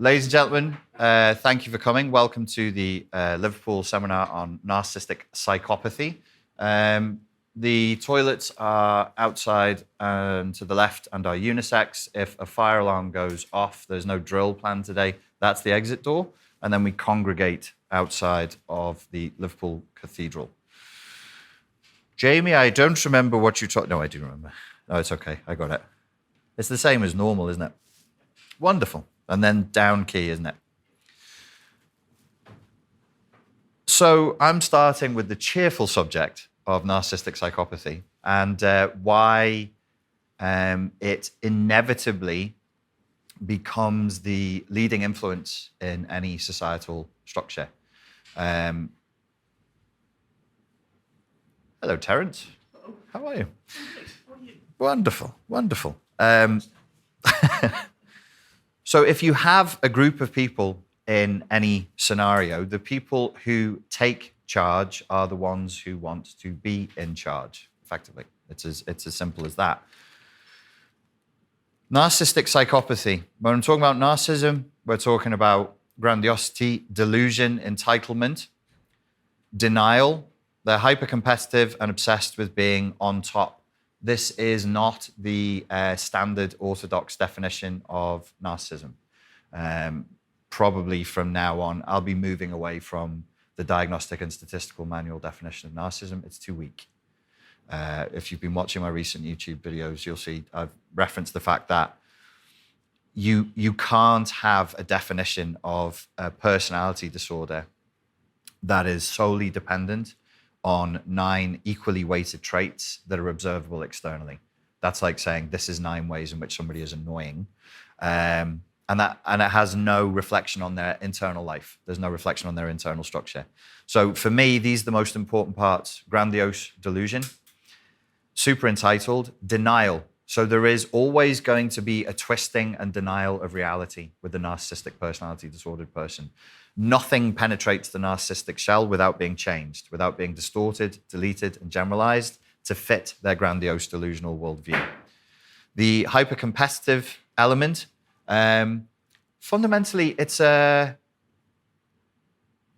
Ladies and gentlemen, thank you for coming. Welcome to the Liverpool seminar on narcissistic psychopathy. The toilets are outside and to the left and are unisex. If a fire alarm goes off, there's no drill planned today. That's the exit door. And then we congregate outside of the Liverpool Cathedral. Jamie, I don't remember what you taught. No, I do remember. No, it's okay. I got it. It's the same as normal, isn't it? Wonderful. And then down key, isn't it? So I'm starting with the cheerful subject of narcissistic psychopathy and why it inevitably becomes the leading influence in any societal structure. Hello, Terence. Hello. How are you? How are you? Wonderful, wonderful. So if you have a group of people in any scenario, the people who take charge are the ones who want to be in charge, effectively. It's as simple as that. Narcissistic psychopathy. When I'm talking about narcissism, we're talking about grandiosity, delusion, entitlement, denial. They're hyper-competitive and obsessed with being on top. This is not the standard orthodox definition of narcissism. Probably from now on, I'll be moving away from the Diagnostic and Statistical Manual definition of narcissism. It's too weak. If you've been watching my recent YouTube videos, you'll see I've referenced the fact that you can't have a definition of a personality disorder that is solely dependent on 9 equally weighted traits that are observable externally. That's like saying this is 9 ways in which somebody is annoying. And it has no reflection on their internal life. There's no reflection on their internal structure. So for me, these are the most important parts. Grandiose, delusion. Super entitled, denial. So there is always going to be a twisting and denial of reality with the narcissistic personality disordered person. Nothing penetrates the narcissistic shell without being changed, without being distorted, deleted, and generalized to fit their grandiose delusional worldview. The hyper-competitive element, fundamentally, it's an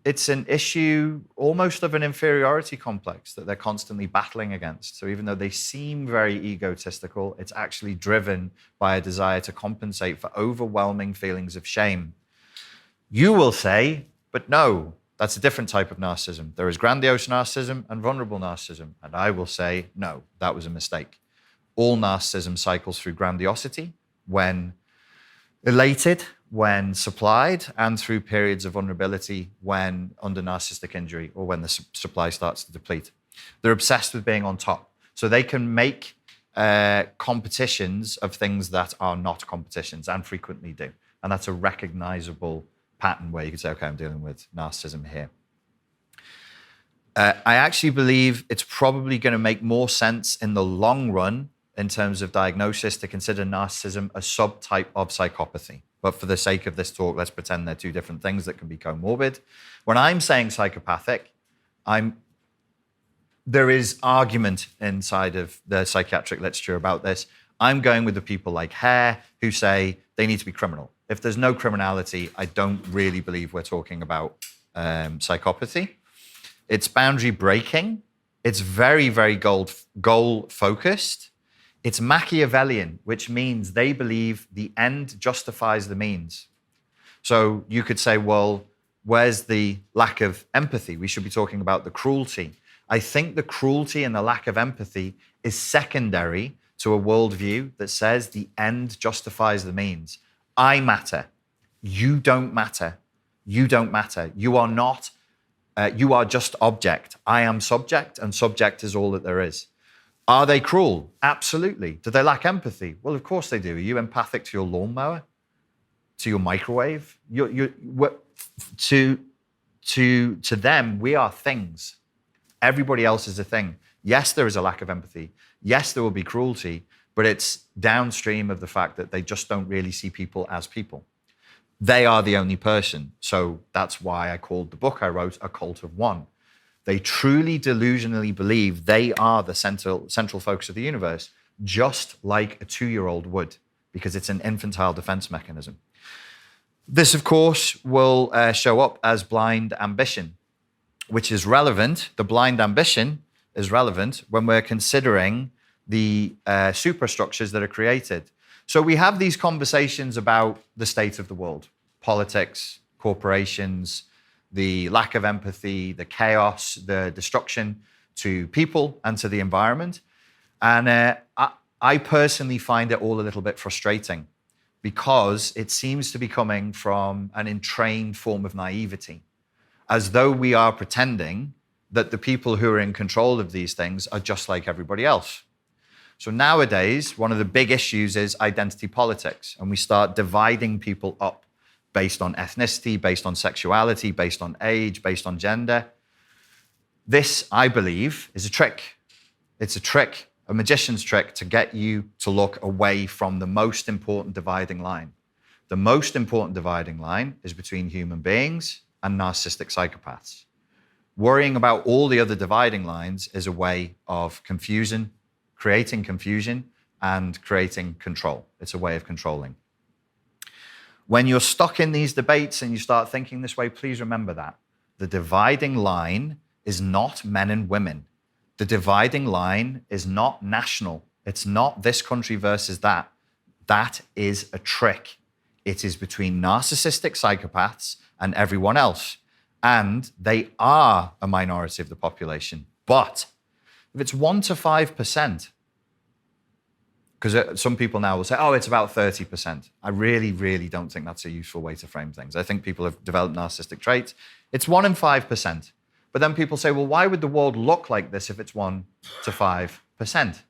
issue almost of an inferiority complex that they're constantly battling against. So even though they seem very egotistical, it's actually driven by a desire to compensate for overwhelming feelings of shame. You will say, but no, that's a different type of narcissism. There is grandiose narcissism and vulnerable narcissism. And I will say, no, that was a mistake. All narcissism cycles through grandiosity when elated, when supplied, and through periods of vulnerability when under narcissistic injury or when the supply starts to deplete. They're obsessed with being on top. So they can make competitions of things that are not competitions and frequently do. And that's a recognizable pattern where you could say, okay, I'm dealing with narcissism here. I actually believe it's probably going to make more sense in the long run in terms of diagnosis to consider narcissism a subtype of psychopathy. But for the sake of this talk, let's pretend they're 2 different things that can be comorbid. When I'm saying psychopathic, there is argument inside of the psychiatric literature about this. I'm going with the people like Hare who say they need to be criminal. If there's no criminality, I don't really believe we're talking about psychopathy. It's boundary breaking. It's very, very goal-focused. It's Machiavellian, which means they believe the end justifies the means. So you could say, well, where's the lack of empathy? We should be talking about the cruelty. I think the cruelty and the lack of empathy is secondary to a worldview that says the end justifies the means. I matter. You don't matter. You don't matter. You are not, you are just object. I am subject, and subject is all that there is. Are they cruel? Absolutely. Do they lack empathy? Well, of course they do. Are you empathic to your lawnmower? To your microwave? To them, we are things. Everybody else is a thing. Yes, there is a lack of empathy. Yes, there will be cruelty, but it's downstream of the fact that they just don't really see people as people. They are the only person. So that's why I called the book I wrote A Cult of One. They truly delusionally believe they are the central focus of the universe, just like a 2-year-old would, because it's an infantile defense mechanism. This, of course, will show up as blind ambition, which is relevant. The blind ambition is relevant when we're considering the superstructures that are created. So we have these conversations about the state of the world, politics, corporations, the lack of empathy, the chaos, the destruction to people and to the environment. And I personally find it all a little bit frustrating because it seems to be coming from an entrained form of naivety, as though we are pretending that the people who are in control of these things are just like everybody else. So nowadays, one of the big issues is identity politics, and we start dividing people up based on ethnicity, based on sexuality, based on age, based on gender. This, I believe, is a trick. It's a trick, a magician's trick, to get you to look away from the most important dividing line. The most important dividing line is between human beings and narcissistic psychopaths. Worrying about all the other dividing lines is a way of creating confusion and creating control. It's a way of controlling. When you're stuck in these debates and you start thinking this way, please remember that. The dividing line is not men and women. The dividing line is not national. It's not this country versus that. That is a trick. It is between narcissistic psychopaths and everyone else. And they are a minority of the population. But if it's 1 to 5%, because some people now will say, oh, it's about 30%. I really, really don't think that's a useful way to frame things. I think people have developed narcissistic traits. It's 1 in 5%. But then people say, well, why would the world look like this if it's 1 to 5%?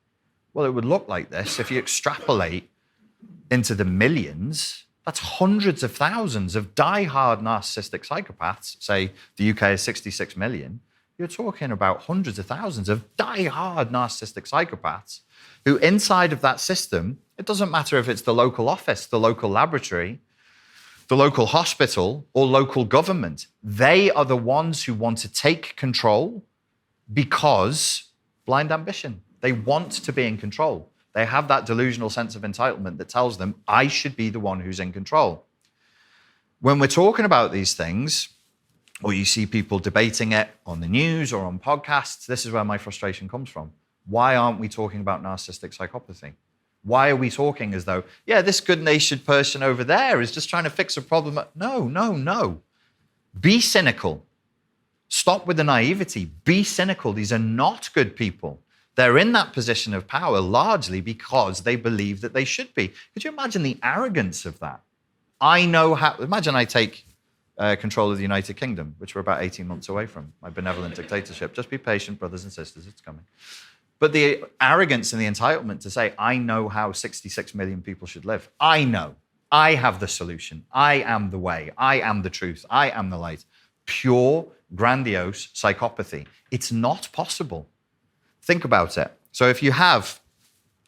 Well, it would look like this if you extrapolate into the millions. That's hundreds of thousands of die-hard narcissistic psychopaths. Say the UK is 66 million. You're talking about hundreds of thousands of die-hard narcissistic psychopaths who inside of that system, it doesn't matter if it's the local office, the local laboratory, the local hospital, or local government. They are the ones who want to take control because blind ambition. They want to be in control. They have that delusional sense of entitlement that tells them, I should be the one who's in control. When we're talking about these things, or you see people debating it on the news or on podcasts, this is where my frustration comes from. Why aren't we talking about narcissistic psychopathy? Why are we talking as though, yeah, this good-natured person over there is just trying to fix a problem? No, no, no. Be cynical. Stop with the naivety. Be cynical. These are not good people. They're in that position of power largely because they believe that they should be. Could you imagine the arrogance of that? I know how. Imagine I take control of the United Kingdom, which we're about 18 months away from, my benevolent dictatorship. Just be patient, brothers and sisters, it's coming. But the arrogance and the entitlement to say, I know how 66 million people should live. I know. I have the solution. I am the way. I am the truth. I am the light. Pure, grandiose psychopathy. It's not possible. Think about it. So if you have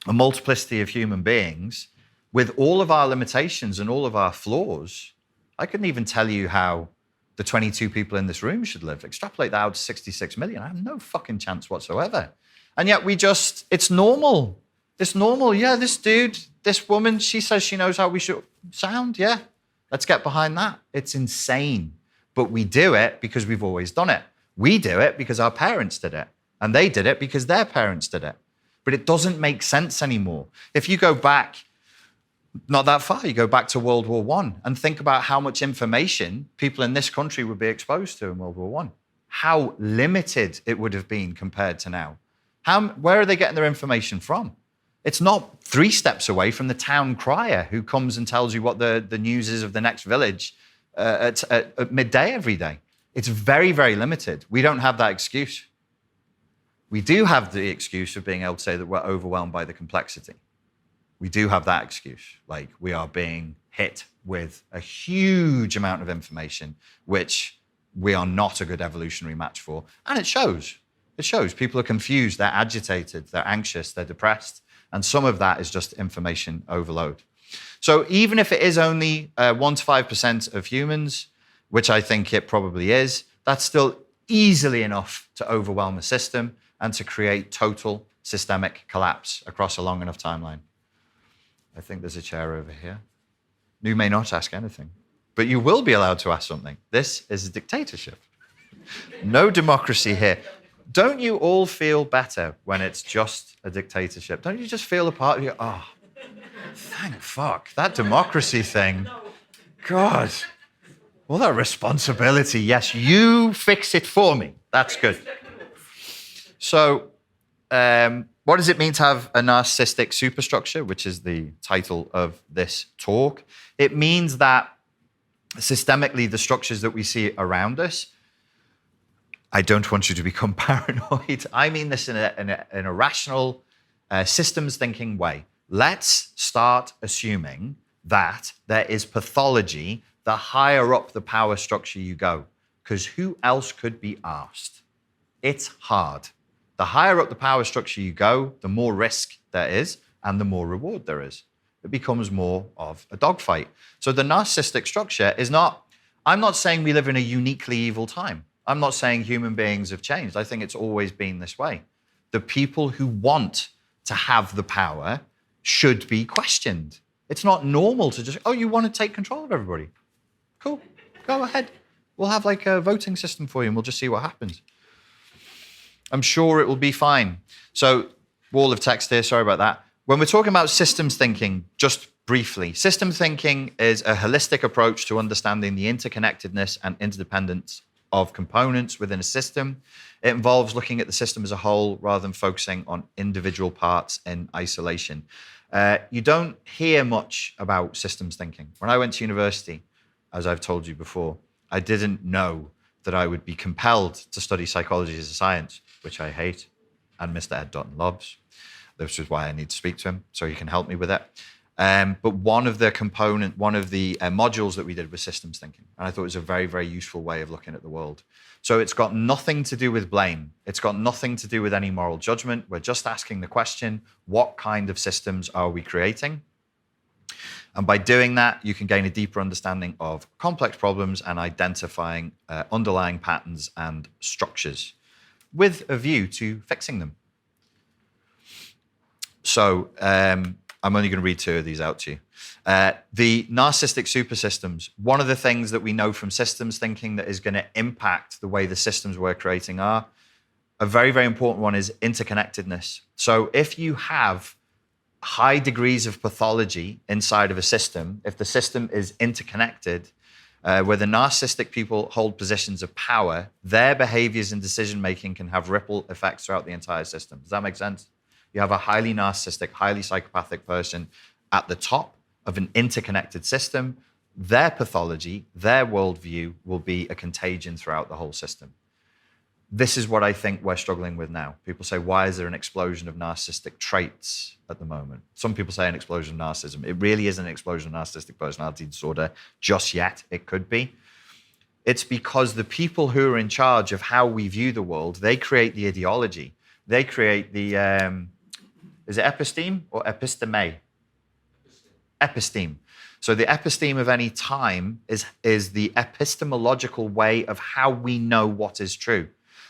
a multiplicity of human beings with all of our limitations and all of our flaws, I couldn't even tell you how the 22 people in this room should live. Extrapolate that out to 66 million. I have no fucking chance whatsoever. And yet it's normal. It's normal. Yeah, this dude, this woman, she says she knows how we should sound. Yeah, let's get behind that. It's insane. But we do it because we've always done it. We do it because our parents did it. And they did it because their parents did it. But it doesn't make sense anymore. If you go back, not that far, you go back to World War I and think about how much information people in this country would be exposed to in World War I. How limited it would have been compared to now. Where are they getting their information from? It's not 3 steps away from the town crier who comes and tells you what the news is of the next village at midday every day. It's very, very limited. We don't have that excuse. We do have the excuse of being able to say that we're overwhelmed by the complexity. We do have that excuse. Like, we are being hit with a huge amount of information, which we are not a good evolutionary match for. And it shows. It shows. People are confused, they're agitated, they're anxious, they're depressed. And some of that is just information overload. So even if it is only 1 to 5% of humans, which I think it probably is, that's still easily enough to overwhelm a system and to create total systemic collapse across a long enough timeline. I think there's a chair over here. You may not ask anything. but you will be allowed to ask something. This is a dictatorship. No democracy here. Don't you all feel better when it's just a dictatorship? Don't you just feel a part of you? Oh, thank fuck. That democracy thing. God. All that responsibility. Yes, you fix it for me. That's good. So, what does it mean to have a narcissistic superstructure, which is the title of this talk? It means that systemically, the structures that we see around us, I don't want you to become paranoid. I mean this in a rational, systems thinking way. Let's start assuming that there is pathology the higher up the power structure you go, because who else could be asked? It's hard. The higher up the power structure you go, the more risk there is and the more reward there is. It becomes more of a dogfight. So the narcissistic structure is not, I'm not saying we live in a uniquely evil time. I'm not saying human beings have changed. I think it's always been this way. The people who want to have the power should be questioned. It's not normal to just, oh, you want to take control of everybody? Cool, go ahead. We'll have like a voting system for you and we'll just see what happens. I'm sure it will be fine. So, wall of text here, sorry about that. When we're talking about systems thinking, just briefly, systems thinking is a holistic approach to understanding the interconnectedness and interdependence of components within a system. It involves looking at the system as a whole rather than focusing on individual parts in isolation. You don't hear much about systems thinking. When I went to university, as I've told you before, I didn't know that I would be compelled to study psychology as a science, which I hate, and Mr. Ed Dutton loves. This is why I need to speak to him, so he can help me with it. But one of the modules that we did was systems thinking. And I thought it was a very, very useful way of looking at the world. So it's got nothing to do with blame. It's got nothing to do with any moral judgment. We're just asking the question, what kind of systems are we creating? And by doing that, you can gain a deeper understanding of complex problems and identifying underlying patterns and structures with a view to fixing them. So I'm only going to read two of these out to you. The narcissistic supersystems, one of the things that we know from systems thinking that is going to impact the way the systems we're creating are, a very, very important one is interconnectedness. So if you have high degrees of pathology inside of a system, if the system is interconnected, where the narcissistic people hold positions of power, their behaviors and decision-making can have ripple effects throughout the entire system. Does that make sense? You have a highly narcissistic, highly psychopathic person at the top of an interconnected system. Their pathology, their worldview will be a contagion throughout the whole system. This is what I think we're struggling with now. People say, why is there an explosion of narcissistic traits at the moment? Some people say an explosion of narcissism. It really isn't an explosion of narcissistic personality disorder just yet. It could be. It's because the people who are in charge of how we view the world, they create the ideology. They create the, is it episteme or episteme? Episteme. So the episteme of any time is the epistemological way of how we know what is true.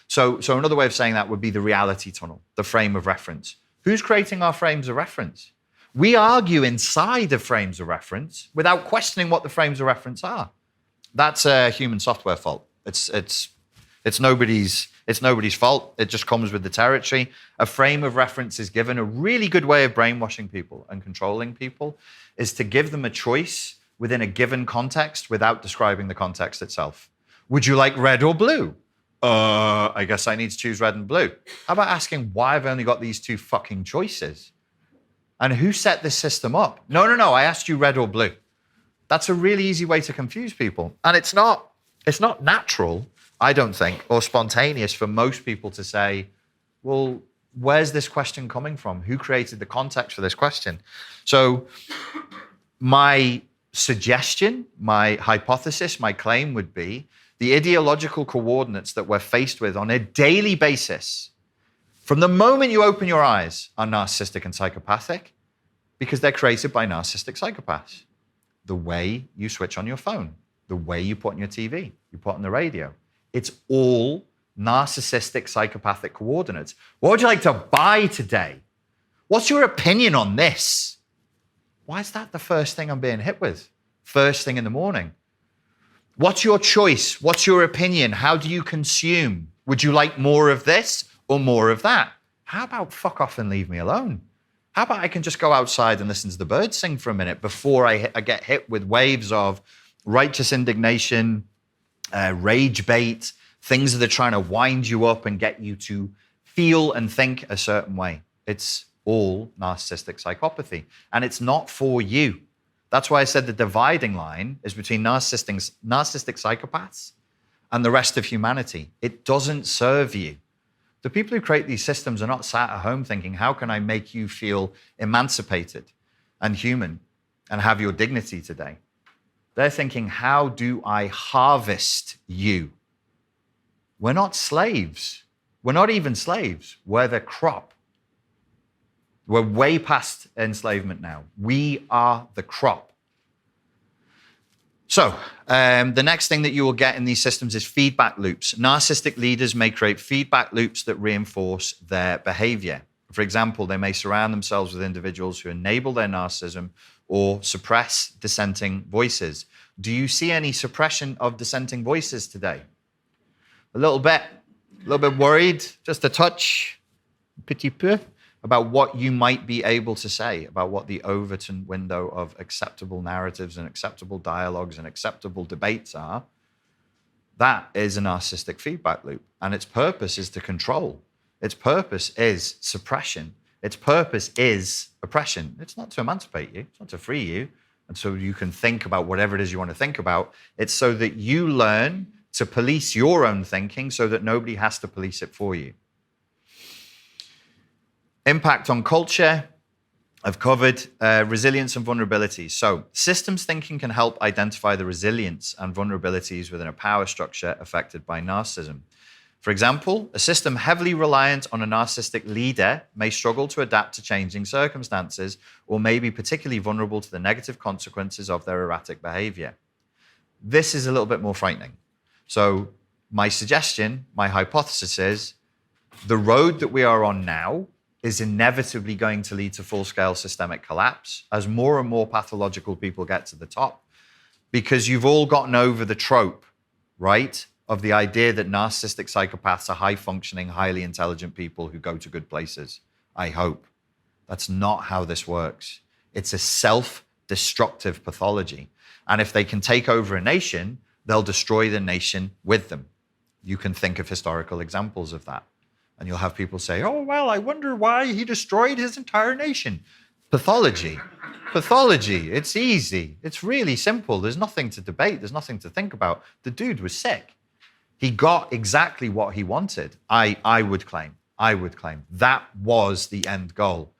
So another way of saying that would be the reality tunnel, the frame of reference. Who's creating our frames of reference? We argue inside of frames of reference without questioning what the frames of reference are. That's a human software fault. It's nobody's fault. It just comes with the territory. A frame of reference is given. A really good way of brainwashing people and controlling people is to give them a choice within a given context without describing the context itself. Would you like red or blue? I guess I need to choose red and blue. How about asking why I've only got these two fucking choices? And who set this system up? No, I asked you red or blue. That's a really easy way to confuse people. And it's not natural, I don't think, or spontaneous for most people to say, well, where's this question coming from? Who created the context for this question? So my suggestion, my hypothesis, my claim would be the ideological coordinates that we're faced with on a daily basis, from the moment you open your eyes, are narcissistic and psychopathic because they're created by narcissistic psychopaths. The way you switch on your phone, the way you put on your TV, you put on the radio, it's all narcissistic psychopathic coordinates. What would you like to buy today? What's your opinion on this? Why is that the first thing I'm being hit with? First thing in the morning. What's your choice? What's your opinion? How do you consume? Would you like more of this or more of that? How about fuck off and leave me alone? How about I can just go outside and listen to the birds sing for a minute before I get hit with waves of righteous indignation, rage bait, things that are trying to wind you up and get you to feel and think a certain way. It's all narcissistic psychopathy, and it's not for you. That's why I said the dividing line is between narcissistic psychopaths and the rest of humanity. It doesn't serve you. The people who create these systems are not sat at home thinking, how can I make you feel emancipated and human and have your dignity today? They're thinking, how do I harvest you? We're not slaves. We're not even slaves. We're the crop. We're way past enslavement now. We are the crop. So the next thing that you will get in these systems is feedback loops. Narcissistic leaders may create feedback loops that reinforce their behavior. For example, they may surround themselves with individuals who enable their narcissism or suppress dissenting voices. Do you see any suppression of dissenting voices today? A little bit worried, just a touch, petit peu, about what you might be able to say, about what the Overton window of acceptable narratives and acceptable dialogues and acceptable debates are. That is a narcissistic feedback loop. And its purpose is to control. Its purpose is suppression. Its purpose is oppression. It's not to emancipate you. It's not to free you. And so you can think about whatever it is you want to think about. It's so that you learn to police your own thinking so that nobody has to police it for you. Impact on culture, I've covered resilience and vulnerabilities. So systems thinking can help identify the resilience and vulnerabilities within a power structure affected by narcissism. For example, a system heavily reliant on a narcissistic leader may struggle to adapt to changing circumstances or may be particularly vulnerable to the negative consequences of their erratic behavior. This is a little bit more frightening. So my suggestion, my hypothesis is the road that we are on now is inevitably going to lead to full-scale systemic collapse as more and more pathological people get to the top, because you've all gotten over the trope, right, of the idea that narcissistic psychopaths are high-functioning, highly intelligent people who go to good places. I hope. That's not how this works. It's a self-destructive pathology. And if they can take over a nation, they'll destroy the nation with them. You can think of historical examples of that. And you'll have people say, oh, well, I wonder why he destroyed his entire nation. Pathology. Pathology. It's easy. It's really simple. There's nothing to debate. There's nothing to think about. The dude was sick. He got exactly what he wanted. I would claim. That was the end goal.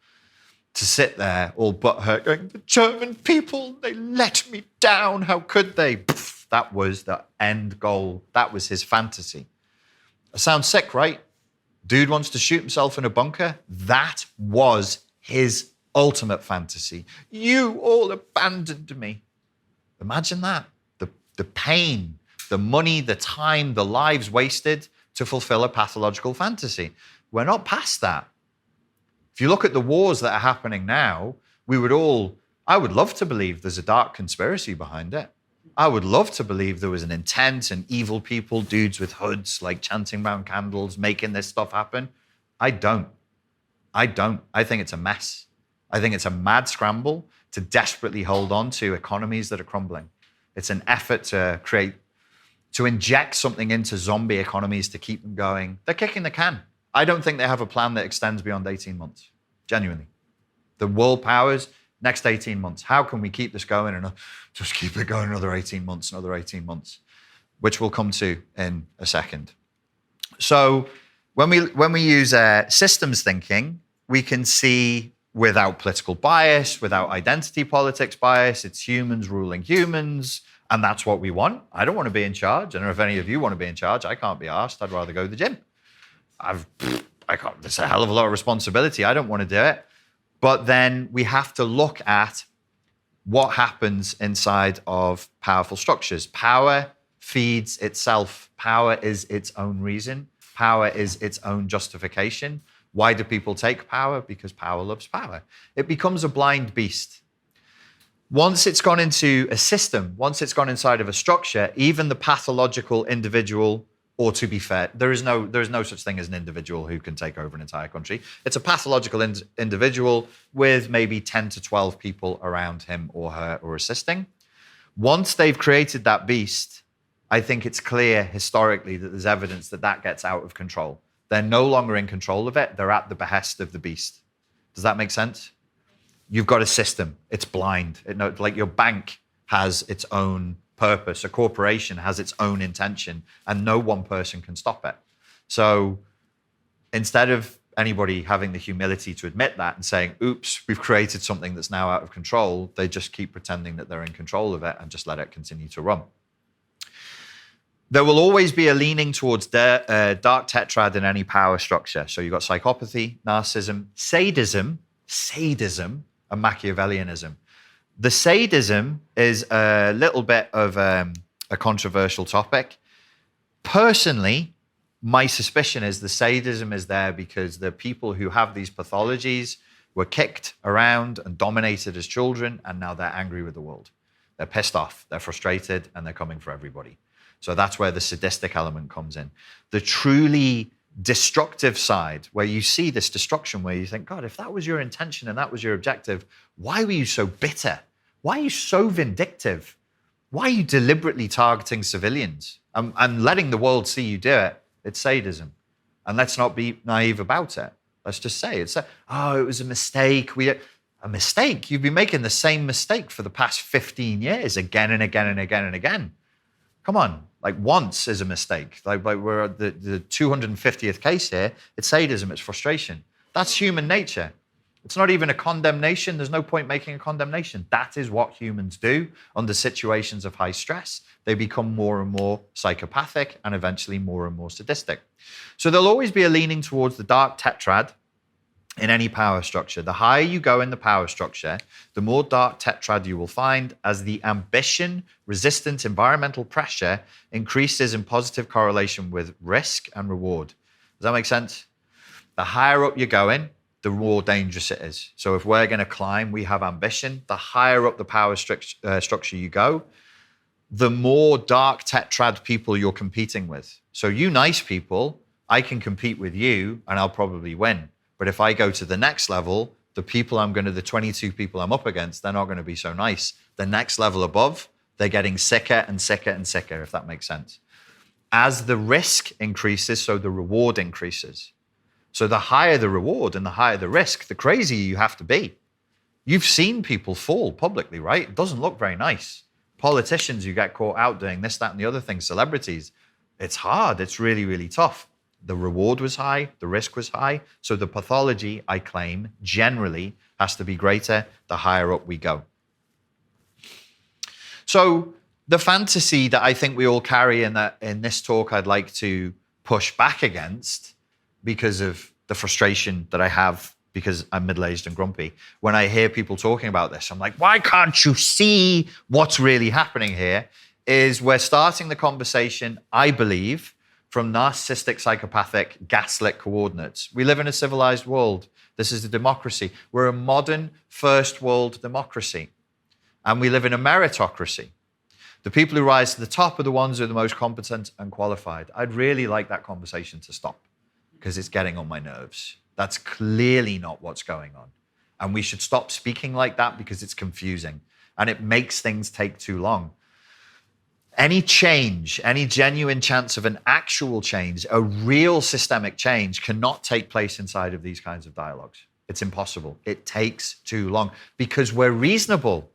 To sit there all butthurt going, the German people, they let me down. How could they? Pff, that was the end goal. That was his fantasy. It sounds sick, right? Dude wants to shoot himself in a bunker. That was his ultimate fantasy. You all abandoned me. Imagine that. The pain, the money, the time, the lives wasted to fulfill a pathological fantasy. We're not past that. If you look at the wars that are happening now, I would love to believe there's a dark conspiracy behind it. I would love to believe there was an intent and evil people, dudes with hoods, like chanting round candles, making this stuff happen. I don't. I think it's a mess. I think it's a mad scramble to desperately hold on to economies that are crumbling. It's an effort to inject something into zombie economies to keep them going. They're kicking the can. I don't think they have a plan that extends beyond 18 months, genuinely. The world powers, next 18 months. How can we keep this going and just keep it going another 18 months, which we'll come to in a second. So when we use systems thinking, we can see without political bias, without identity politics bias, it's humans ruling humans, and that's what we want. I don't want to be in charge. I don't know if any of you want to be in charge. I can't be asked. I'd rather go to the gym. It's a hell of a lot of responsibility. I don't want to do it. But then we have to look at what happens inside of powerful structures. Power feeds itself. Power is its own reason. Power is its own justification. Why do people take power? Because power loves power. It becomes a blind beast. Once it's gone into a system, once it's gone inside of a structure, even the pathological individual, or to be fair, there is no such thing as an individual who can take over an entire country. It's a pathological individual with maybe 10 to 12 people around him or her or assisting. Once they've created that beast, I think it's clear historically that there's evidence that that gets out of control. They're no longer in control of it. They're at the behest of the beast. Does that make sense? You've got a system. It's blind. Like your bank has its own purpose. A corporation has its own intention, and no one person can stop it. So instead of anybody having the humility to admit that and saying, oops, we've created something that's now out of control, they just keep pretending that they're in control of it and just let it continue to run. There will always be a leaning towards dark tetrad in any power structure. So you've got psychopathy, narcissism, sadism, and Machiavellianism. The sadism is a little bit of a controversial topic. Personally, my suspicion is the sadism is there because the people who have these pathologies were kicked around and dominated as children, and now they're angry with the world. They're pissed off, they're frustrated, and they're coming for everybody. So that's where the sadistic element comes in. The truly destructive side, where you see this destruction, where you think, God, if that was your intention and that was your objective, why were you so bitter? Why are you so vindictive? Why are you deliberately targeting civilians and letting the world see you do it? It's sadism. And let's not be naive about it. Let's just say it was a mistake. A mistake? You've been making the same mistake for the past 15 years, again and again and again and again. Come on, like once is a mistake. Like we're at the 250th case here. It's sadism, it's frustration. That's human nature. It's not even a condemnation. There's no point making a condemnation. That is what humans do under situations of high stress. They become more and more psychopathic and eventually more and more sadistic. So there'll always be a leaning towards the dark tetrad in any power structure. The higher you go in the power structure, the more dark tetrad you will find as the ambition, resistant environmental pressure increases in positive correlation with risk and reward. Does that make sense? The higher up you're going, the more dangerous it is. So if we're going to climb, we have ambition. The higher up the power structure you go, the more dark tetrad people you're competing with. So you nice people, I can compete with you and I'll probably win. But if I go to the next level, the 22 people I'm up against, they're not going to be so nice. The next level above, they're getting sicker and sicker and sicker, if that makes sense. As the risk increases, so the reward increases. So the higher the reward and the higher the risk, the crazier you have to be. You've seen people fall publicly, right? It doesn't look very nice. Politicians who get caught out doing this, that, and the other thing, celebrities, it's hard. It's really, really tough. The reward was high, the risk was high. So the pathology, I claim, generally has to be greater the higher up we go. So the fantasy that I think we all carry in this talk, I'd like to push back against because of the frustration that I have because I'm middle-aged and grumpy. When I hear people talking about this, I'm like, why can't you see what's really happening here? Is we're starting the conversation, I believe, from narcissistic, psychopathic, gaslit coordinates. We live in a civilized world. This is a democracy. We're a modern first world democracy. And we live in a meritocracy. The people who rise to the top are the ones who are the most competent and qualified. I'd really like that conversation to stop because it's getting on my nerves. That's clearly not what's going on. And we should stop speaking like that because it's confusing and it makes things take too long. Any change, any genuine chance of an actual change, a real systemic change cannot take place inside of these kinds of dialogues. It's impossible. It takes too long because we're reasonable.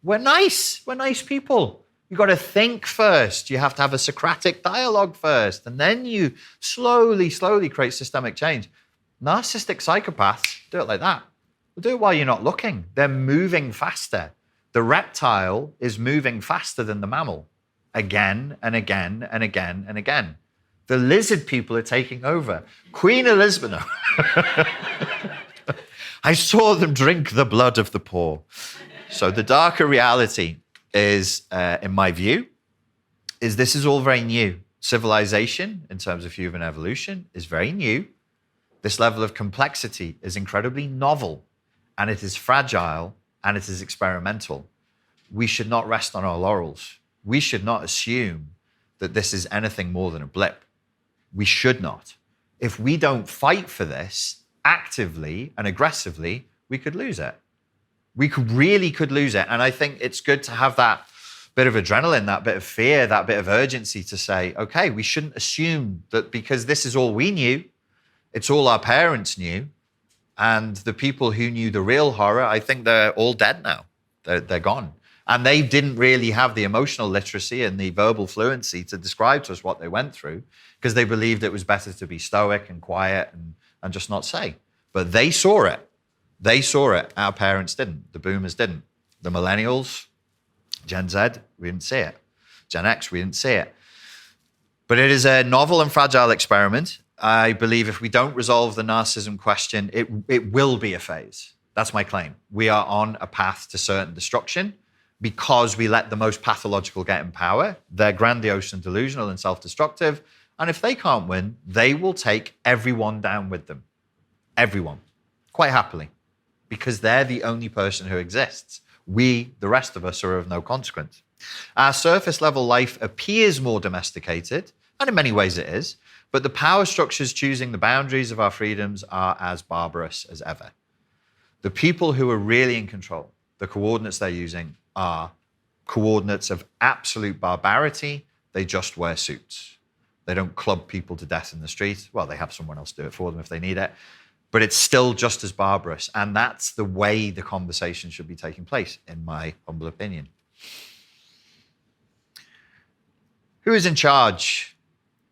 We're nice. We're nice people. You've got to think first. You have to have a Socratic dialogue first, and then you slowly create systemic change. Narcissistic psychopaths do it like that. They do it while you're not looking. They're moving faster. The reptile is moving faster than the mammal. Again and again and again and again. The lizard people are taking over. Queen Elizabeth. I saw them drink the blood of the poor. So the darker reality is, in my view, is this is all very new. Civilization, in terms of human evolution, is very new. This level of complexity is incredibly novel, and it is fragile, and it is experimental. we should not rest on our laurels. We should not assume that this is anything more than a blip. We should not. If we don't fight for this actively and aggressively, we could lose it. We really could lose it. And I think it's good to have that bit of adrenaline, that bit of fear, that bit of urgency to say, okay, we shouldn't assume that because this is all we knew, it's all our parents knew, and the people who knew the real horror, I think they're all dead now. They're gone. And they didn't really have the emotional literacy and the verbal fluency to describe to us what they went through, because they believed it was better to be stoic and quiet and just not say. But they saw it. They saw it. Our parents didn't. The boomers didn't. The millennials, Gen Z, we didn't see it. Gen X, we didn't see it. But it is a novel and fragile experiment. I believe if we don't resolve the narcissism question, it will be a phase. That's my claim. We are on a path to certain destruction because we let the most pathological get in power. They're grandiose and delusional and self-destructive. And if they can't win, they will take everyone down with them. Everyone. Quite happily. Because they're the only person who exists. We, the rest of us, are of no consequence. Our surface level life appears more domesticated, and in many ways it is, but the power structures choosing the boundaries of our freedoms are as barbarous as ever. The people who are really in control, the coordinates they're using are coordinates of absolute barbarity. They just wear suits. They don't club people to death in the street. Well, they have someone else do it for them if they need it. But it's still just as barbarous. And that's the way the conversation should be taking place, in my humble opinion. Who is in charge?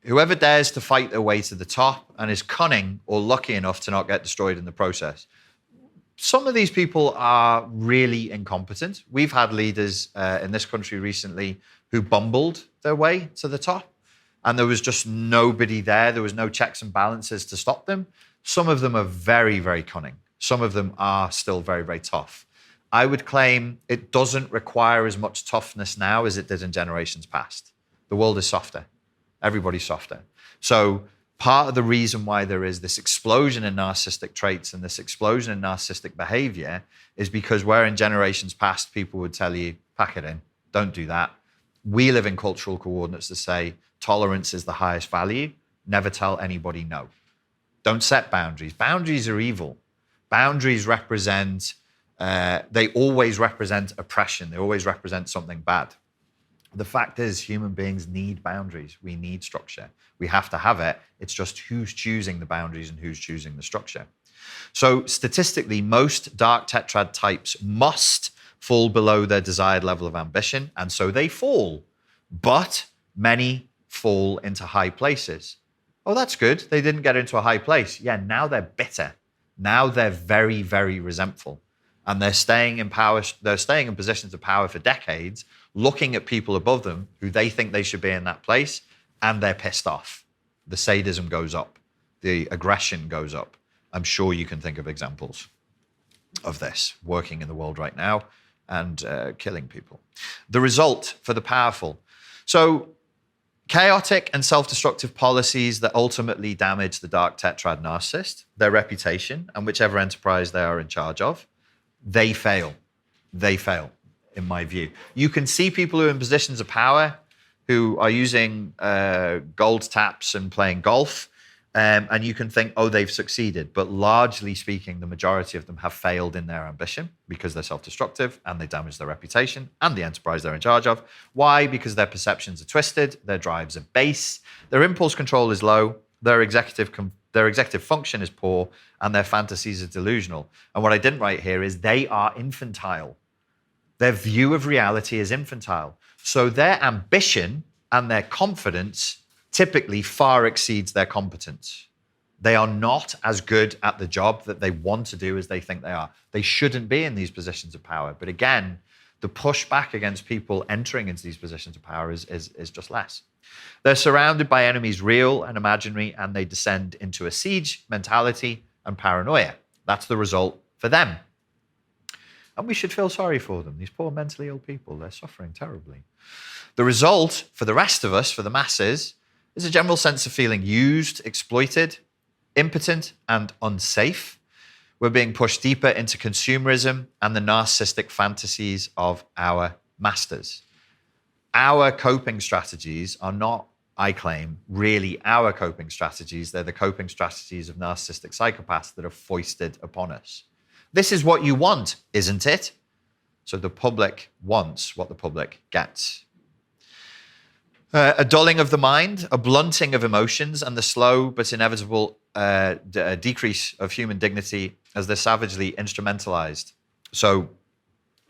Whoever dares to fight their way to the top and is cunning or lucky enough to not get destroyed in the process. Some of these people are really incompetent. We've had leaders in this country recently who bumbled their way to the top, and there was just nobody there. There was no checks and balances to stop them. Some of them are very, very cunning. Some of them are still very, very tough. I would claim it doesn't require as much toughness now as it did in generations past. The world is softer. Everybody's softer. So part of the reason why there is this explosion in narcissistic traits and this explosion in narcissistic behavior is because where in generations past people would tell you, pack it in, don't do that. We live in cultural coordinates that say tolerance is the highest value. Never tell anybody no. Don't set boundaries. Boundaries are evil. Boundaries represent, they always represent oppression. They always represent something bad. The fact is, human beings need boundaries. We need structure. We have to have it. It's just who's choosing the boundaries and who's choosing the structure. So statistically, most dark tetrad types must fall below their desired level of ambition, and so they fall. But many fall into high places. Oh, that's good. They didn't get into a high place. Yeah, now they're bitter. Now they're very, very resentful. And they're staying in power. They're staying in positions of power for decades, looking at people above them who they think they should be in that place, and they're pissed off. The sadism goes up. The aggression goes up. I'm sure you can think of examples of this working in the world right now and killing people. The result for the powerful. So chaotic and self-destructive policies that ultimately damage the dark tetrad narcissist, their reputation, and whichever enterprise they are in charge of, they fail. They fail, in my view. You can see people who are in positions of power who are using gold taps and playing golf, and you can think, oh, they've succeeded. But largely speaking, the majority of them have failed in their ambition because they're self-destructive and they damage their reputation and the enterprise they're in charge of. Why? Because their perceptions are twisted, their drives are base, their impulse control is low, their executive function is poor, and their fantasies are delusional. And what I didn't write here is they are infantile. Their view of reality is infantile. So their ambition and their confidence typically far exceeds their competence. They are not as good at the job that they want to do as they think they are. They shouldn't be in these positions of power. But again, the pushback against people entering into these positions of power is just less. They're surrounded by enemies real and imaginary, and they descend into a siege mentality and paranoia. That's the result for them. And we should feel sorry for them. These poor mentally ill people, they're suffering terribly. The result for the rest of us, for the masses, is a general sense of feeling used, exploited, impotent, and unsafe. We're being pushed deeper into consumerism and the narcissistic fantasies of our masters. Our coping strategies are not, I claim, really our coping strategies. They're the coping strategies of narcissistic psychopaths that are foisted upon us. This is what you want, isn't it? So the public wants what the public gets. A dulling of the mind, a blunting of emotions, and the slow but inevitable decrease of human dignity as they're savagely instrumentalized. So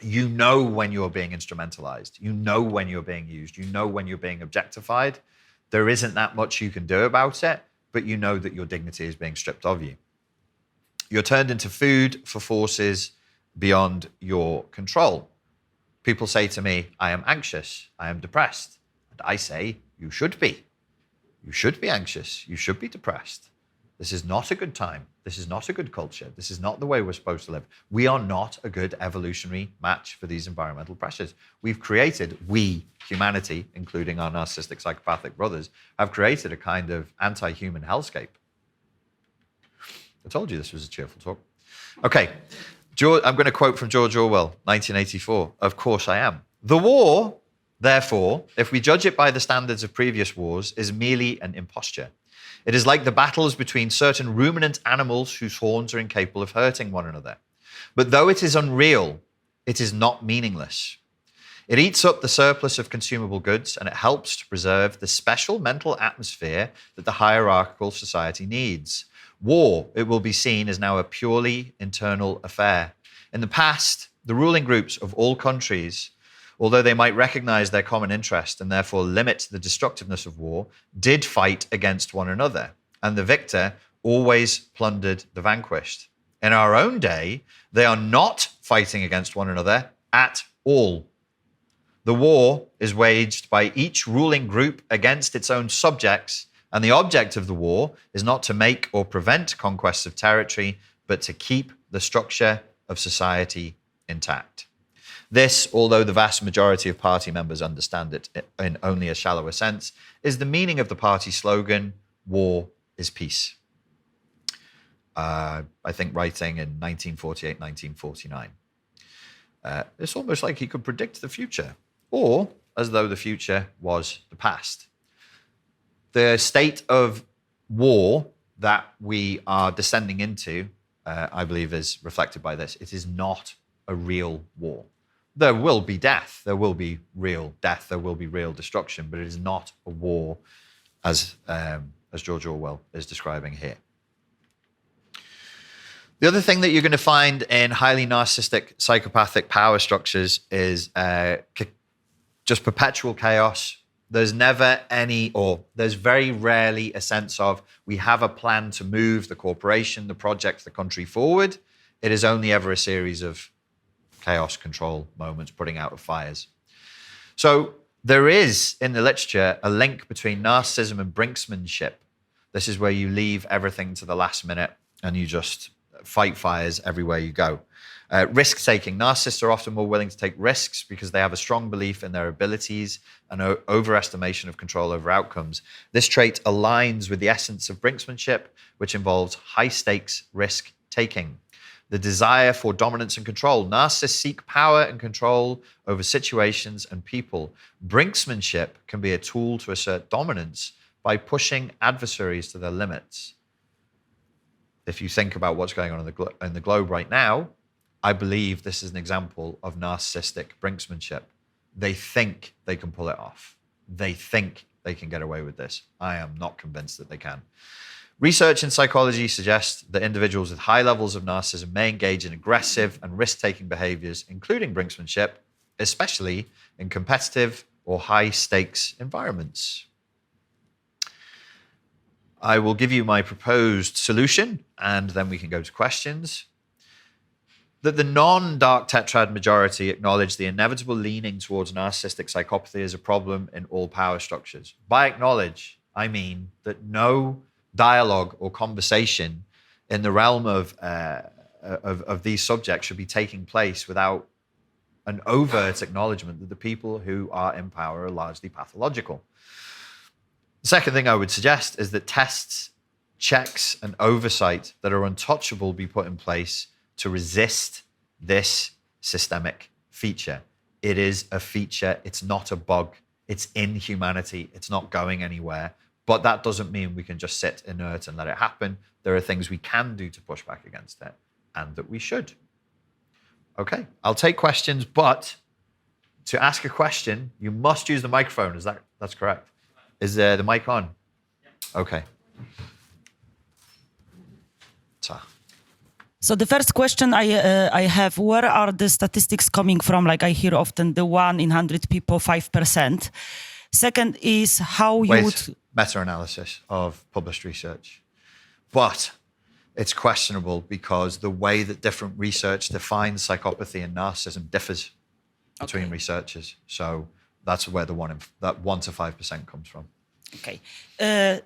you know when you're being instrumentalized. You know when you're being used. You know when you're being objectified. There isn't that much you can do about it, but you know that your dignity is being stripped of you. You're turned into food for forces beyond your control. People say to me, I am anxious, I am depressed. And I say, you should be. You should be anxious, you should be depressed. This is not a good time. This is not a good culture. This is not the way we're supposed to live. We are not a good evolutionary match for these environmental pressures. We've created, humanity, including our narcissistic psychopathic brothers, have created a kind of anti-human hellscape. I told you this was a cheerful talk. Okay, I'm going to quote from George Orwell, 1984. Of course I am. The war, therefore, if we judge it by the standards of previous wars, is merely an imposture. It is like the battles between certain ruminant animals whose horns are incapable of hurting one another. But though it is unreal, it is not meaningless. It eats up the surplus of consumable goods, and it helps to preserve the special mental atmosphere that the hierarchical society needs. War, it will be seen, is now a purely internal affair. In the past, the ruling groups of all countries, although they might recognize their common interest and therefore limit the destructiveness of war, did fight against one another, and the victor always plundered the vanquished. In our own day, they are not fighting against one another at all. The war is waged by each ruling group against its own subjects, and the object of the war is not to make or prevent conquests of territory, but to keep the structure of society intact. This, although the vast majority of party members understand it in only a shallower sense, is the meaning of the party slogan, war is peace. I think writing in 1948, 1949. It's almost like he could predict the future, or as though the future was the past. The state of war that we are descending into, I believe, is reflected by this. It is not a real war. There will be death. There will be real death. There will be real destruction, but it is not a war as George Orwell is describing here. The other thing that you're going to find in highly narcissistic, psychopathic power structures is just perpetual chaos. There's never any, or there's very rarely a sense of, we have a plan to move the corporation, the project, the country forward. It is only ever a series of chaos control moments, putting out of fires. So there is, in the literature, a link between narcissism and brinksmanship. This is where you leave everything to the last minute and you just fight fires everywhere you go. Risk-taking. Narcissists are often more willing to take risks because they have a strong belief in their abilities and overestimation of control over outcomes. This trait aligns with the essence of brinksmanship, which involves high-stakes risk-taking. The desire for dominance and control. Narcissists seek power and control over situations and people. Brinksmanship can be a tool to assert dominance by pushing adversaries to their limits. If you think about what's going on in the globe right now, I believe this is an example of narcissistic brinksmanship. They think they can pull it off. They think they can get away with this. I am not convinced that they can. Research in psychology suggests that individuals with high levels of narcissism may engage in aggressive and risk-taking behaviors, including brinksmanship, especially in competitive or high-stakes environments. I will give you my proposed solution, and then we can go to questions. That the non-dark tetrad majority acknowledge the inevitable leaning towards narcissistic psychopathy as a problem in all power structures. By acknowledge, I mean that no dialogue or conversation in the realm of these subjects should be taking place without an overt acknowledgement that the people who are in power are largely pathological. The second thing I would suggest is that tests, checks, and oversight that are untouchable be put in place to resist this systemic feature. It is a feature. It's not a bug. It's in humanity. It's not going anywhere. But that doesn't mean we can just sit inert and let it happen. There are things we can do to push back against it, and that we should. Okay, I'll take questions, but to ask a question, you must use the microphone. That's correct? Is the mic on? Okay. So the first question I have, where are the statistics coming from? Like I hear often the 1 in 100 people, 5%. Second is how you would... Meta-analysis of published research. But it's questionable because the way that different research defines psychopathy and narcissism differs between researchers. So that's where that 1 to 5% comes from. Okay.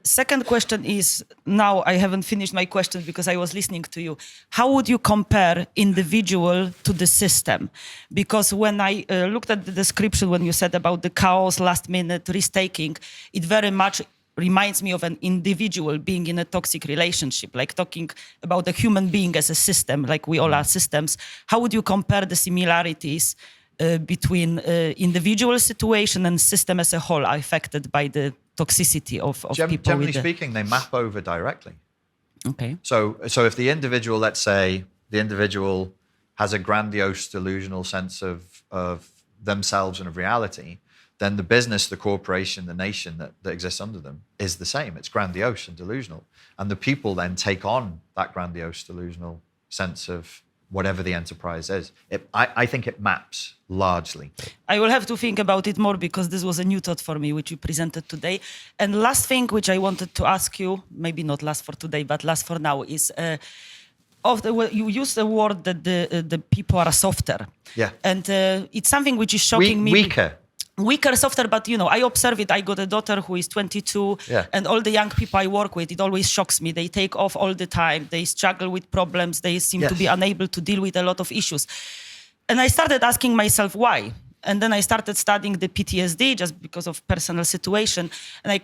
Second question is, now I haven't finished my question because I was listening to you. How would you compare individual to the system? Because when I looked at the description, when you said about the chaos, last minute risk-taking, it very much reminds me of an individual being in a toxic relationship, like talking about a human being as a system, like we all are systems. How would you compare the similarities between individual situation and system as a whole are affected by the toxicity of people? Generally speaking, they map over directly. Okay. So if the individual, let's say, the individual has a grandiose, delusional sense of themselves and of reality, then the business, the corporation, the nation that exists under them is the same. It's grandiose and delusional. And the people then take on that grandiose, delusional sense of whatever the enterprise is. I think it maps largely. I will have to think about it more because this was a new thought for me, which you presented today. And last thing which I wanted to ask you, maybe not last for today, but last for now, is you use the word that the people are softer. Yeah. And it's something which is shocking me. Weaker, softer, but I observe it. I got a daughter who is 22, and all the young people I work with, it always shocks me. They take off all the time. They struggle with problems. They seem to be unable to deal with a lot of issues. And I started asking myself why. And then I started studying the PTSD just because of personal situation. And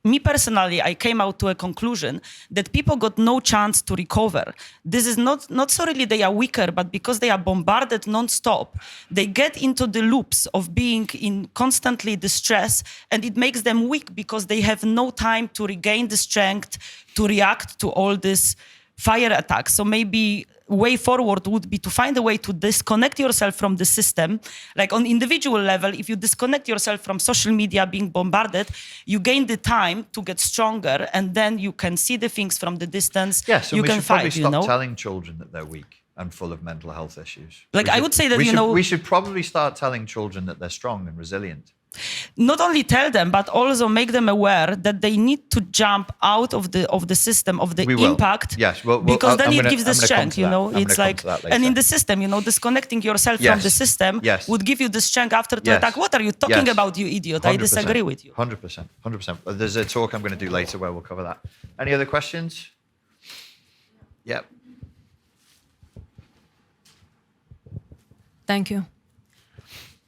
me personally, I came out to a conclusion that people got no chance to recover. This is not so really they are weaker, but because they are bombarded non-stop, they get into the loops of being in constantly distress, and it makes them weak because they have no time to regain the strength to react to all this fire attacks. So maybe way forward would be to find a way to disconnect yourself from the system. Like on individual level, if you disconnect yourself from social media being bombarded, you gain the time to get stronger, and then you can see the things from the distance. Yes, and you we can should probably fight, stop telling children that they're weak and full of mental health issues. Like I would say that, we should probably start telling children that they're strong and resilient. Not only tell them, but also make them aware that they need to jump out of the system, of the impact. Yes, because then it gives the strength, It's like, and in the system, disconnecting yourself from the system would give you the strength after to attack. What are you talking about, you idiot? 100%. I disagree with you. 100%. 100%. There's a talk I'm going to do later where we'll cover that. Any other questions? Yep. Thank you.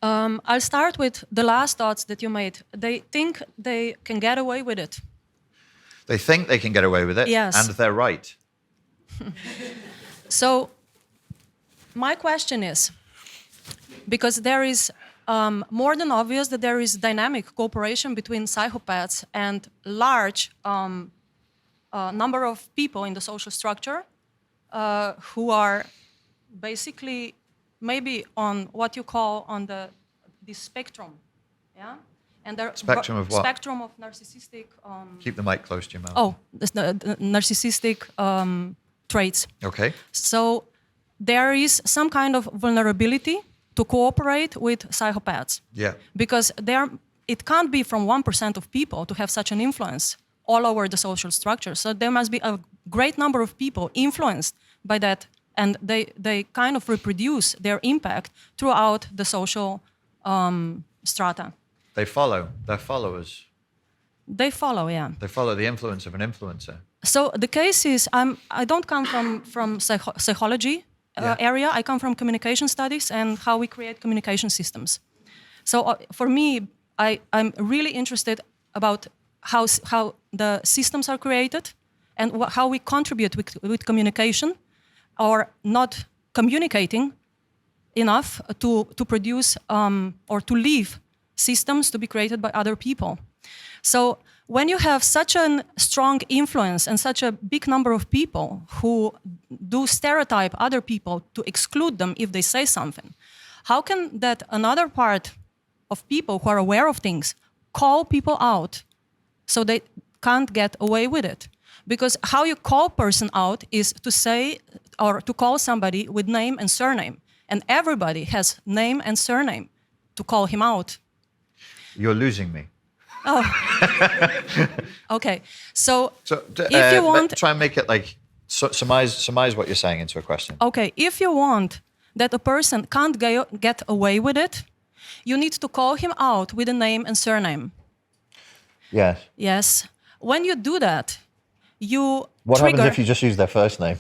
I'll start with the last thoughts that you made. They think they can get away with it. They think they can get away with it, and they're right. So my question is, because there is more than obvious that there is dynamic cooperation between psychopaths and large number of people in the social structure who are basically maybe on what you call on the spectrum, and the spectrum of what? Spectrum of narcissistic. Keep the mic close to your mouth. Oh, the narcissistic traits. Okay. So there is some kind of vulnerability to cooperate with psychopaths. Yeah. Because it can't be from 1% of people to have such an influence all over the social structure. So there must be a great number of people influenced by that. And they kind of reproduce their impact throughout the social strata. They follow. They're followers. They follow, yeah. They follow the influence of an influencer. So the case is, I don't come from psychology area. I come from communication studies and how we create communication systems. So for me, I'm really interested about how the systems are created and how we contribute with communication or not communicating enough to produce or to leave systems to be created by other people. So when you have such a strong influence and such a big number of people who do stereotype other people to exclude them if they say something, how can that another part of people who are aware of things call people out so they can't get away with it? Because how you call person out is to say or to call somebody with name and surname. And everybody has name and surname to call him out. You're losing me. Oh. Okay. So if you want... Try and make it like, surmise what you're saying into a question. Okay. If you want that a person can't get away with it, you need to call him out with a name and surname. Yes. Yes. When you do that, you What trigger... happens if you just use their first name?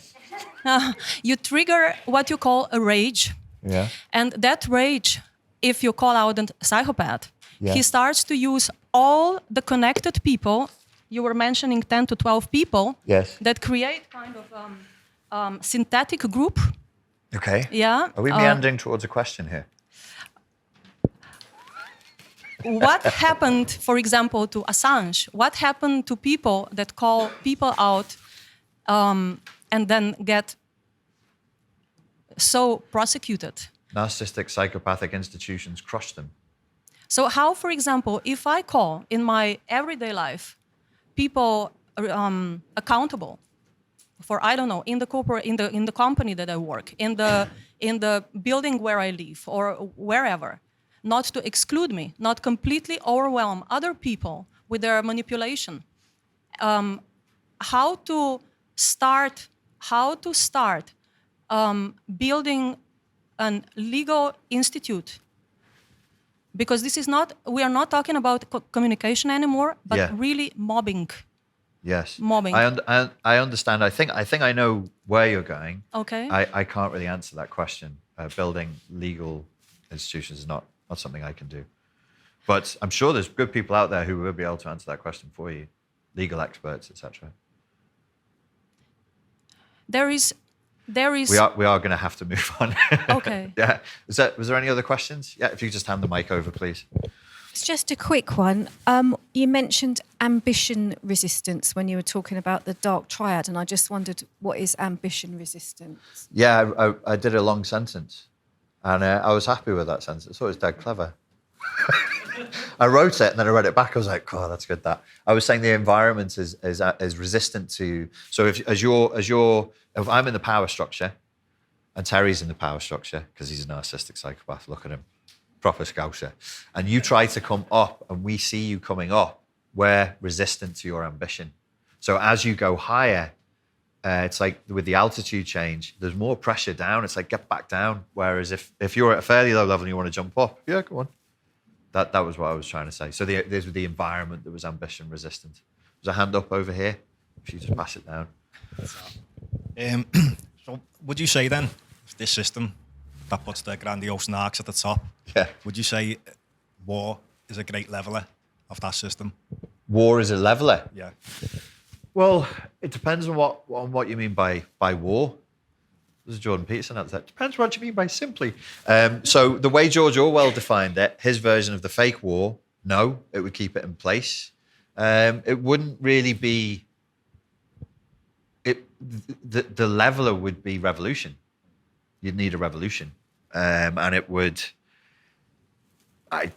You trigger what you call a rage. Yeah. And that rage, if you call out a psychopath, yeah. he starts to use all the connected people. You were mentioning 10 to 12 people. Yes. That create kind of synthetic group. Okay. Yeah. Are we meandering towards a question here? What happened, for example, to Assange? What happened to people that call people out and then get so prosecuted? Narcissistic, psychopathic institutions crush them. So how, for example, if I call in my everyday life people accountable for, I don't know, in the company that I work, in the building where I live or wherever, not to exclude me, not completely overwhelm other people with their manipulation. How to start building a legal institute, because this is not, we are not talking about communication anymore, but yeah. really mobbing. Yes. Mobbing. I understand. I think I know where you're going. Okay. I can't really answer that question. Building legal institutions is not something I can do. But I'm sure there's good people out there who will be able to answer that question for you, legal experts, etc. There is. We are going to have to move on. Okay. Yeah. Was there any other questions? Yeah. If you just hand the mic over, please. It's just a quick one. You mentioned ambition resistance when you were talking about the dark triad, and I just wondered, what is ambition resistance? Yeah, I did a long sentence, and I was happy with that sentence. I thought it was dead clever. I wrote it and then I read it back. I was like, "Oh, that's good." That I was saying the environment is resistant to. So if I'm in the power structure, and Terry's in the power structure because he's a narcissistic psychopath. Look at him, proper scouser. And you try to come up, and we see you coming up. We're resistant to your ambition. So as you go higher, it's like with the altitude change, there's more pressure down. It's like get back down. Whereas if you're at a fairly low level and you want to jump up, yeah, go on. That was what I was trying to say. So there's the environment that was ambition resistant. There's a hand up over here. If you just pass it down. So would you say then, this system that puts the grandiose narcs at the top, yeah, would you say war is a great leveler of that system? War is a leveler? Yeah. Well, it depends on what you mean by war. There's Jordan Peterson out there. Depends what you mean by simply. So the way George Orwell defined it, his version of the fake war, no, it would keep it in place. It wouldn't really be. The leveler would be revolution. You'd need a revolution, and it would. I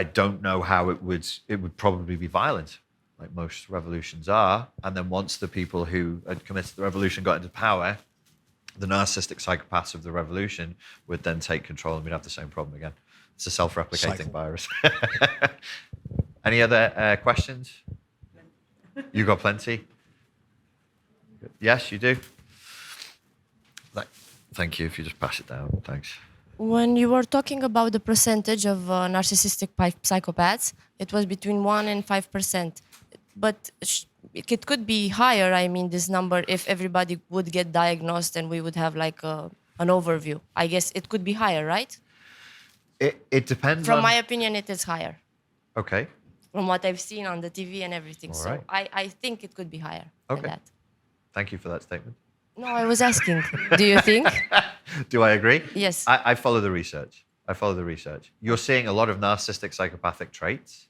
don't know how it would. It would probably be violent, like most revolutions are. And then once the people who had committed the revolution got into power, the narcissistic psychopaths of the revolution would then take control, and we'd have the same problem again. It's a self-replicating virus. Any other questions? You got plenty? Yes, you do. Thank you. If you just pass it down, thanks. When you were talking about the percentage of narcissistic psychopaths, it was between 1% and 5%. But it could be higher, I mean, this number, if everybody would get diagnosed and we would have like an overview. I guess it could be higher, right? It depends From my opinion, it is higher. Okay. From what I've seen on the TV and everything. All so right. I think it could be higher Okay. than that. Thank you for that statement. No, I was asking. Do you think? Do I agree? Yes. I follow the research. You're seeing a lot of narcissistic psychopathic traits,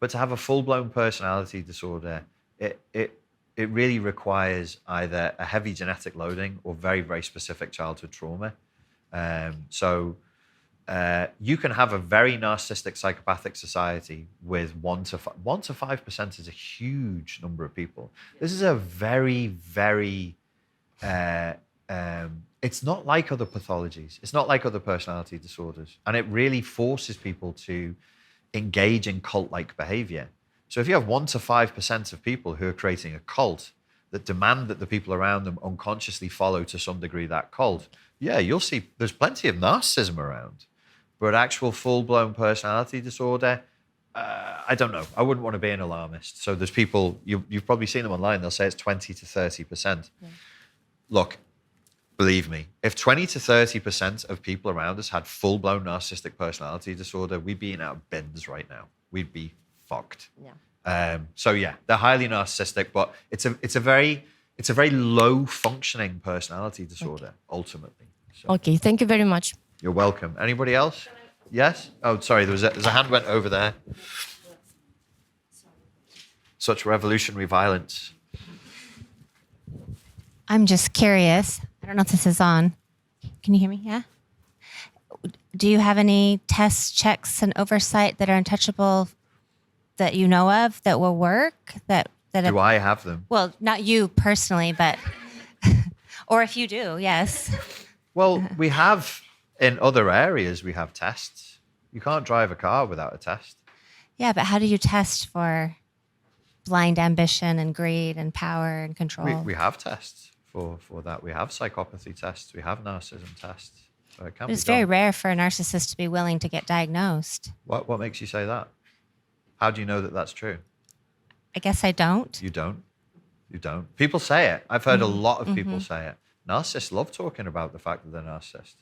but to have a full-blown personality disorder, it really requires either a heavy genetic loading or very, very specific childhood trauma. You can have a very narcissistic psychopathic society with 1 to 5% is a huge number of people. This is a very, very, it's not like other pathologies. It's not like other personality disorders. And it really forces people to engage in cult-like behavior. So if you have 1 to 5% of people who are creating a cult that demand that the people around them unconsciously follow to some degree that cult, yeah, you'll see there's plenty of narcissism around. But actual full-blown personality disorder, I don't know. I wouldn't want to be an alarmist. So there's people, you've probably seen them online, they'll say it's 20 to 30%. Yeah. Look, believe me, if 20 to 30% of people around us had full-blown narcissistic personality disorder, we'd be in our bins right now. We'd be fucked. Yeah. So yeah, they're highly narcissistic, but it's a very low-functioning personality disorder, ultimately. So. Okay, thank you very much. You're welcome. Anybody else? Yes? Oh, sorry, there's a hand went over there. Such revolutionary violence. I'm just curious. I don't know if this is on. Can you hear me? Yeah? Do you have any tests, checks, and oversight that are untouchable that you know of that will work? Do I have them? Well, not you personally, but... or if you do, yes. Well, we have... In other areas, we have tests. You can't drive a car without a test. Yeah, but how do you test for blind ambition and greed and power and control? We have tests for that. We have psychopathy tests. We have narcissism tests. So it can be it's very rare for a narcissist to be willing to get diagnosed. What makes you say that? How do you know that that's true? I guess I don't. You don't. People say it. I've heard a lot of people say it. Narcissists love talking about the fact that they're narcissists.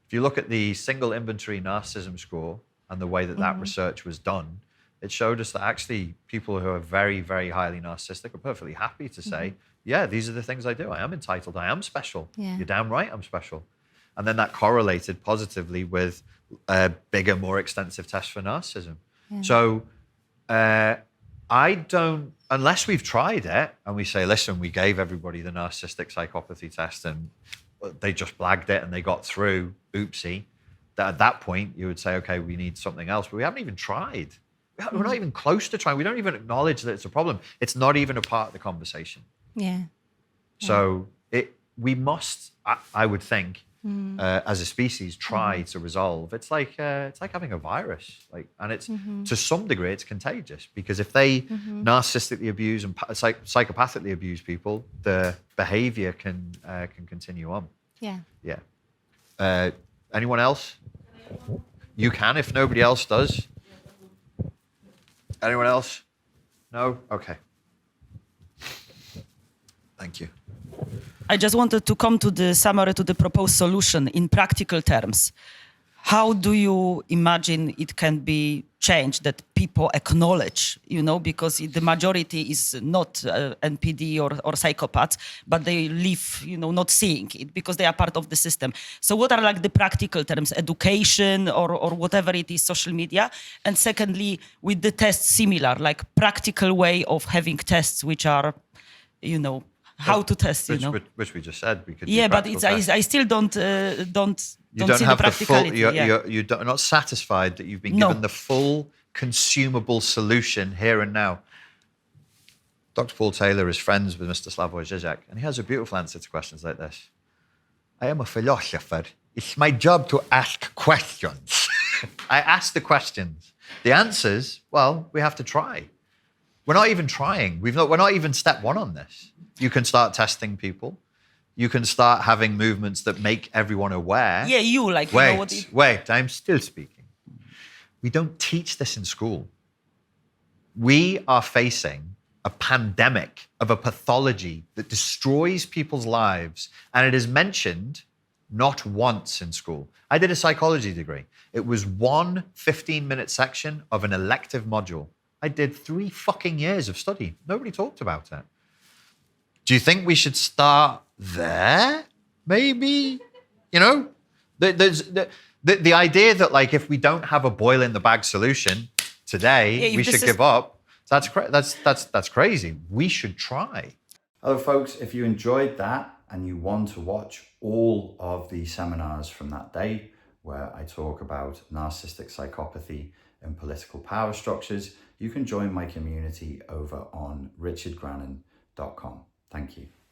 If you look at the single inventory narcissism score and the way that research was done, it showed us that actually people who are very, very highly narcissistic are perfectly happy to say, yeah, these are the things I do. I am entitled. I am special. Yeah. You're damn right I'm special. And then that correlated positively with a bigger, more extensive test for narcissism. Yeah. So I don't, unless we've tried it and we say, listen, we gave everybody the narcissistic psychopathy test and they just blagged it and they got through, oopsie, that at that point you would say, okay, we need something else. But we haven't even tried. We're not even close to trying. We don't even acknowledge that it's a problem. It's not even a part of the conversation. Yeah. So we must, I would think, as a species, try to resolve. It's like having a virus, and it's to some degree it's contagious because if they narcissistically abuse and psychopathically abuse people, the behavior can continue on. Yeah. Yeah. Anyone else? You can if nobody else does. Anyone else? No? Okay. Thank you. I just wanted to come to the summary, to the proposed solution in practical terms. How do you imagine it can be changed, that people acknowledge, because the majority is not NPD or psychopaths, but they live, not seeing it because they are part of the system. So what are the practical terms, education or whatever it is, social media? And secondly, with the tests similar, practical way of having tests which are, how to test, Which we just said. We could but I still don't you don't see have the practicality. You're not satisfied that you've been given the full consumable solution here and now. Dr. Paul Taylor is friends with Mr. Slavoj Žižek, and he has a beautiful answer to questions like this. I am a philosopher. It's my job to ask questions. I ask the questions. The answers, well, we have to try. We're not even trying. We're not even step one on this. You can start testing people. You can start having movements that make everyone aware. Yeah, Wait, I'm still speaking. We don't teach this in school. We are facing a pandemic of a pathology that destroys people's lives, and it is mentioned not once in school. I did a psychology degree. It was one 15-minute section of an elective module. I did 3 fucking years of study. Nobody talked about it. Do you think we should start there? Maybe? You know, there's the idea that like if we don't have a boil in the bag solution today, we should give up. That's crazy. We should try. Hello, folks. If you enjoyed that and you want to watch all of the seminars from that day, where I talk about narcissistic psychopathy and political power structures, you can join my community over on richardgrannon.com. Thank you.